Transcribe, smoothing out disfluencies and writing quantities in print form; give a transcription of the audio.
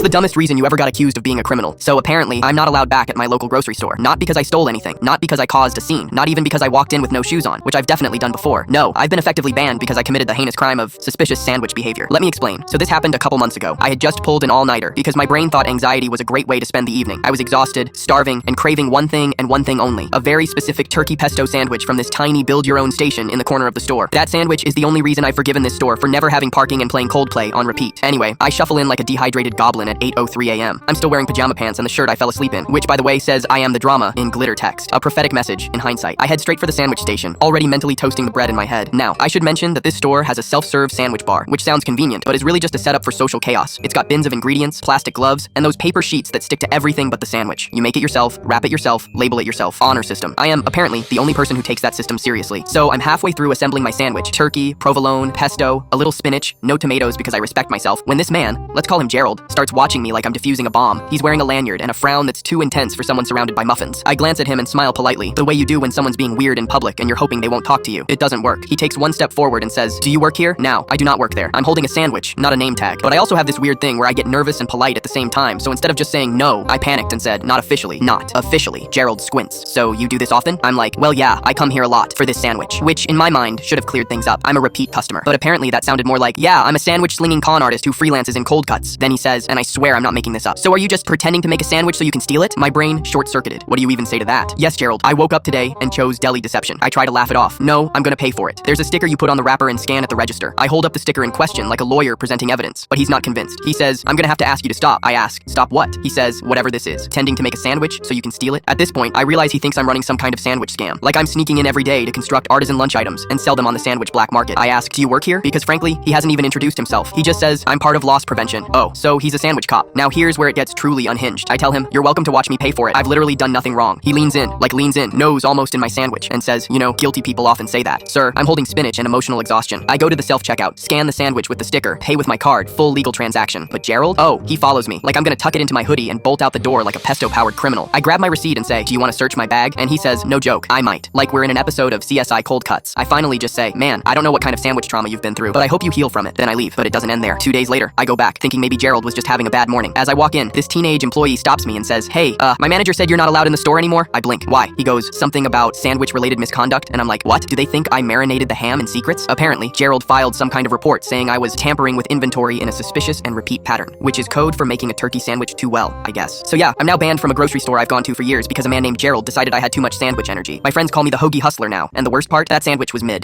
the dumbest reason you ever got accused of being a criminal. So apparently, I'm not allowed back at my local grocery store. Not because I stole anything, not because I caused a scene, not even because I walked in with no shoes on, which I've definitely done before. No, I've been effectively banned because I committed the heinous crime of suspicious sandwich behavior. Let me explain. So this happened a couple months ago. I had just pulled an all-nighter because my brain thought anxiety was a great way to spend the evening. I was exhausted, starving, and craving one thing and one thing only. A very specific turkey pesto sandwich from this tiny build-your-own station in the corner of the store. That sandwich is the only reason I've forgiven this store for never having parking and playing Coldplay on repeat. Anyway, I shuffle in like a dehydrated goblin at 8:03 a.m. I'm still wearing pajama pants and the shirt I fell asleep in, which by the way says I am the drama in glitter text. A prophetic message in hindsight. I head straight for the sandwich station, already mentally toasting the bread in my head. Now, I should mention that this store has a self-serve sandwich bar, which sounds convenient, but is really just a setup for social chaos. It's got bins of ingredients, plastic gloves, and those paper sheets that stick to everything but the sandwich. You make it yourself, wrap it yourself, label it yourself. Honor system. I am, apparently, the only person who takes that system seriously. So I'm halfway through assembling my sandwich. Turkey, provolone, pesto, a little spinach, no tomatoes because I respect myself. When this man, let's call him Gerald, starts watching me like I'm defusing a bomb. He's wearing a lanyard and a frown that's too intense for someone surrounded by muffins. I glance at him and smile politely, the way you do when someone's being weird in public and you're hoping they won't talk to you. It doesn't work. He takes one step forward and says, "Do you work here?" Now, I do not work there. I'm holding a sandwich, not a name tag. But I also have this weird thing where I get nervous and polite at the same time, so instead of just saying no, I panicked and said, "Not officially." Not officially. Gerald squints. "So you do this often?" I'm like, "Well, yeah, I come here a lot for this sandwich," which in my mind should have cleared things up. I'm a repeat customer. But apparently that sounded more like, "Yeah, I'm a sandwich-slinging con artist who freelances in cold cuts." Then he says, and I swear I'm not making this up, "So are you just pretending to make a sandwich so you can steal it?" My brain short-circuited. What do you even say to that? "Yes, Gerald, I woke up today and chose deli deception." I try to laugh it off. "No, I'm gonna pay for it. There's a sticker you put on the wrapper and scan at the register." I hold up the sticker in question like a lawyer presenting evidence, but he's not convinced. He says, "I'm gonna have to ask you to stop." I ask, "Stop what?" He says, "Whatever this is. Tending to make a sandwich so you can steal it?" At this point, I realize he thinks I'm running some kind of sandwich scam. Like I'm sneaking in every day to construct artisan lunch items and sell them on the sandwich black market. I ask, "Do you work here?" Because frankly, he hasn't even introduced himself. He just says, "I'm part of loss prevention." Oh, so he's a sandwich cop. Now here's where it gets truly unhinged. I tell him, "You're welcome to watch me pay for it. I've literally done nothing wrong." He leans in, nose almost in my sandwich, and says, "You know, guilty people often say that." "Sir, I'm holding spinach and emotional exhaustion." I go to the self-checkout, scan the sandwich with the sticker, pay with my card, full legal transaction. But Gerald? Oh, he follows me, like I'm gonna tuck it into my hoodie and bolt out the door like a pesto-powered criminal. I grab my receipt and say, "Do you want to search my bag?" And he says, "No joke, I might." Like we're in an episode of CSI Cold Cuts. I finally just say, "Man, I don't know what kind of sandwich trauma you've been through, but I hope you heal from it." Then I leave, but it doesn't end there. 2 days later, I go back, thinking maybe Gerald was just having a bad morning. As I walk in, this teenage employee stops me and says, "Hey, my manager said you're not allowed in the store anymore." I blink. "Why?" He goes, "Something about sandwich-related misconduct," and I'm like, "What? Do they think I marinated the ham in secrets?" Apparently, Gerald filed some kind of report saying I was tampering with inventory in a suspicious and repeat pattern, which is code for making a turkey sandwich too well, I guess. So yeah, I'm now banned from a grocery store I've gone to for years because a man named Gerald decided I had too much sandwich energy. My friends call me the hoagie hustler now, and the worst part, that sandwich was mid.